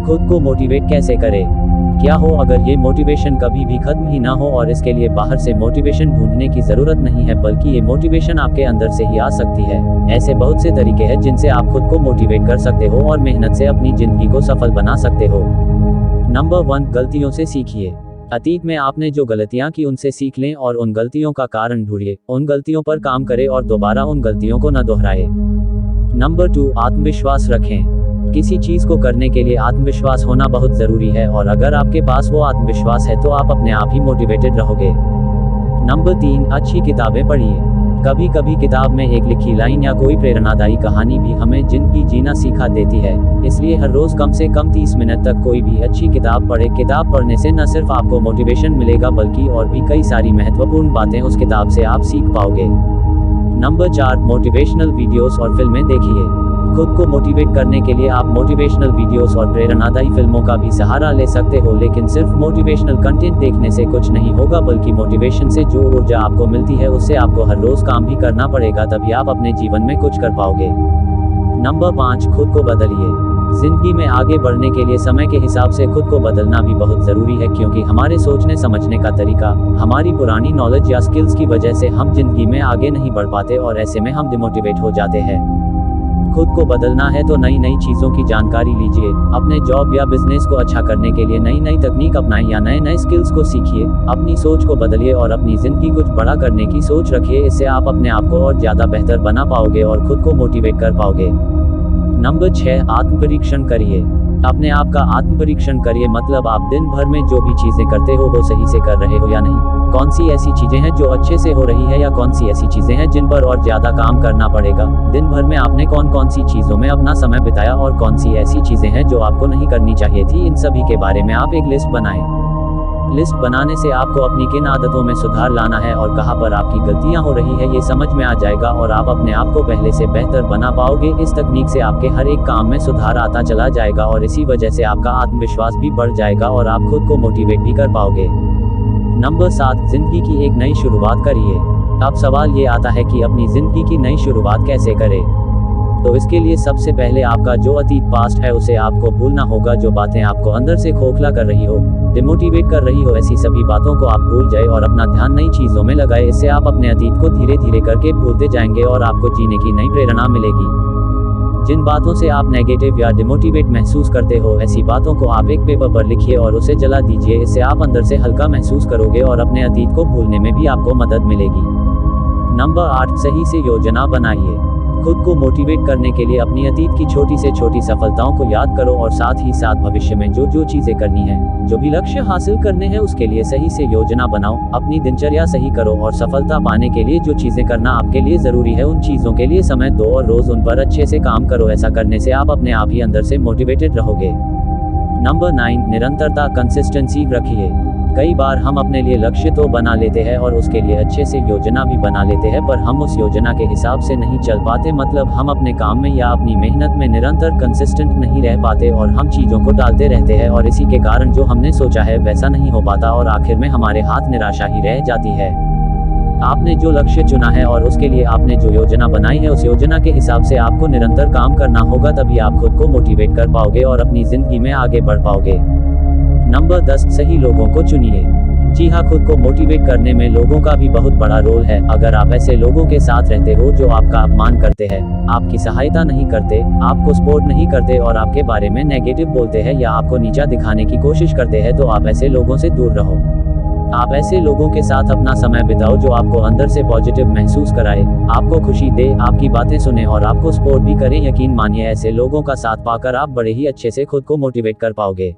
खुद को मोटिवेट कैसे करें? क्या हो अगर ये मोटिवेशन कभी भी खत्म ही ना हो और इसके लिए बाहर से मोटिवेशन ढूंढने की जरूरत नहीं है, बल्कि ये मोटिवेशन आपके अंदर से ही आ सकती है। ऐसे बहुत से तरीके हैं जिनसे आप खुद को मोटिवेट कर सकते हो और मेहनत से अपनी जिंदगी को सफल बना सकते हो। नंबर 1, गलतियों से सीखिए। अतीत में आपने जो गलतियां की उनसे सीख लें और उन गलतियों का कारण ढूंढिए, उन गलतियों पर काम करें और दोबारा उन गलतियों को न दोहराए। नंबर 2, आत्मविश्वास रखें। किसी चीज को करने के लिए आत्मविश्वास होना बहुत जरूरी है और अगर आपके पास वो आत्मविश्वास है तो आप अपने आप ही मोटिवेटेड रहोगे। नंबर 3, अच्छी किताबें पढ़िए। कभी कभी किताब में एक लिखी लाइन या कोई प्रेरणादायी कहानी भी हमें जिंदगी जीना सिखा देती है, इसलिए हर रोज कम से कम 30 मिनट तक कोई भी अच्छी किताब पढ़े। किताब पढ़ने से न सिर्फ आपको मोटिवेशन मिलेगा बल्कि और भी कई सारी महत्वपूर्ण बातें उस किताब से आप सीख पाओगे। नंबर 4, मोटिवेशनल वीडियोस और फिल्में देखिए। खुद को मोटिवेट करने के लिए आप मोटिवेशनल वीडियोस और प्रेरणादायी फिल्मों का भी सहारा ले सकते हो, लेकिन सिर्फ मोटिवेशनल कंटेंट देखने से कुछ नहीं होगा, बल्कि मोटिवेशन से जो ऊर्जा आपको मिलती है उससे आपको हर रोज काम भी करना पड़ेगा, तभी आप अपने जीवन में कुछ कर पाओगे। नंबर 5, खुद को बदलिए। जिंदगी में आगे बढ़ने के लिए समय के हिसाब से खुद को बदलना भी बहुत जरूरी है, क्योंकि हमारे सोचने समझने का तरीका, हमारी पुरानी नॉलेज या स्किल्स की वजह से हम जिंदगी में आगे नहीं बढ़ पाते और ऐसे में हम डिमोटिवेट हो जाते हैं। खुद को बदलना है तो नई नई चीज़ों की जानकारी लीजिए। अपने जॉब या बिजनेस को अच्छा करने के लिए नई नई तकनीक अपनाएं या नए नए स्किल्स को सीखिए। अपनी सोच को बदलिए और अपनी ज़िंदगी कुछ बड़ा करने की सोच रखिए। इससे आप अपने आप को और ज़्यादा बेहतर बना पाओगे और खुद को मोटिवेट कर पाओगे। नंबर 6, आत्मपरीक्षण करिए। अपने आप का आत्मपरीक्षण करिए, मतलब आप दिन भर में जो भी चीज़ें करते हो वो सही से कर रहे हो या नहीं। कौन सी ऐसी चीज़ें हैं जो अच्छे से हो रही है या कौन सी ऐसी चीज़ें हैं जिन पर और ज़्यादा काम करना पड़ेगा। दिन भर में आपने कौन कौन सी चीज़ों में अपना समय बिताया और कौन सी ऐसी चीज़ें हैं जो आपको नहीं करनी चाहिए थी। इन सभी के बारे में आप एक लिस्ट बनाएं। लिस्ट बनाने से आपको अपनी किन आदतों में सुधार लाना है और कहाँ पर आपकी गलतियाँ हो रही है ये समझ में आ जाएगा और आप अपने आप को पहले से बेहतर बना पाओगे। इस तकनीक से आपके हर एक काम में सुधार आता चला जाएगा और इसी वजह से आपका आत्मविश्वास भी बढ़ जाएगा और आप खुद को मोटिवेट भी कर पाओगे। नंबर 7, जिंदगी की एक नई शुरुआत करिए। अब सवाल ये आता है कि अपनी जिंदगी की नई शुरुआत कैसे करें। तो इसके लिए सबसे पहले आपका जो अतीत पास्ट है उसे आपको भूलना होगा। जो बातें आपको अंदर से खोखला कर रही हो, डिमोटिवेट कर रही हो, ऐसी सभी बातों को आप भूल जाए और अपना ध्यान नई चीज़ों में लगाए। इससे आप अपने अतीत को धीरे धीरे करके भूलते जाएंगे और आपको जीने की नई प्रेरणा मिलेगी। जिन बातों से आप नेगेटिव या डिमोटिवेट महसूस करते हो, ऐसी बातों को आप एक पेपर पर लिखिए और उसे जला दीजिए। इससे आप अंदर से हल्का महसूस करोगे और अपने अतीत को भूलने में भी आपको मदद मिलेगी। नंबर 8, सही से योजना बनाइए। खुद को मोटिवेट करने के लिए अपनी अतीत की छोटी से छोटी सफलताओं को याद करो और साथ ही साथ भविष्य में जो जो चीज़ें करनी है, जो भी लक्ष्य हासिल करने हैं, उसके लिए सही से योजना बनाओ। अपनी दिनचर्या सही करो और सफलता पाने के लिए जो चीज़ें करना आपके लिए ज़रूरी है उन चीज़ों के लिए समय दो और रोज़ उन पर अच्छे से काम करो। ऐसा करने से आप अपने आप ही अंदर से मोटिवेटेड रहोगे। नंबर 9, निरंतरता, कंसिस्टेंसी रखिए। कई बार हम अपने लिए लक्ष्य तो बना लेते हैं और उसके लिए अच्छे से योजना भी बना लेते हैं, पर हम उस योजना के हिसाब से नहीं चल पाते। मतलब हम अपने काम में या अपनी मेहनत में निरंतर कंसिस्टेंट नहीं रह पाते और हम चीज़ों को टालते रहते हैं और इसी के कारण जो हमने सोचा है वैसा नहीं हो पाता और आखिर में हमारे हाथ निराशा ही रह जाती है। आपने जो लक्ष्य चुना है और उसके लिए आपने जो योजना बनाई है, उस योजना के हिसाब से आपको निरंतर काम करना होगा, तभी आप खुद को मोटिवेट कर पाओगे और अपनी ज़िंदगी में आगे बढ़ पाओगे। नंबर 10, सही लोगों को चुनिए। जी हाँ, खुद को मोटिवेट करने में लोगों का भी बहुत बड़ा रोल है। अगर आप ऐसे लोगों के साथ रहते हो जो आपका अपमान करते हैं, आपकी सहायता नहीं करते, आपको सपोर्ट नहीं करते और आपके बारे में नेगेटिव बोलते हैं या आपको नीचा दिखाने की कोशिश करते हैं, तो आप ऐसे लोगों से दूर रहो। आप ऐसे लोगों के साथ अपना समय बिताओ जो आपको अंदर से पॉजिटिव महसूस कराए, आपको खुशी दे, आपकी बातें सुने और आपको सपोर्ट भी करें। यकीन मानिए, ऐसे लोगों का साथ पाकर आप बड़े ही अच्छे से खुद को मोटिवेट कर पाओगे।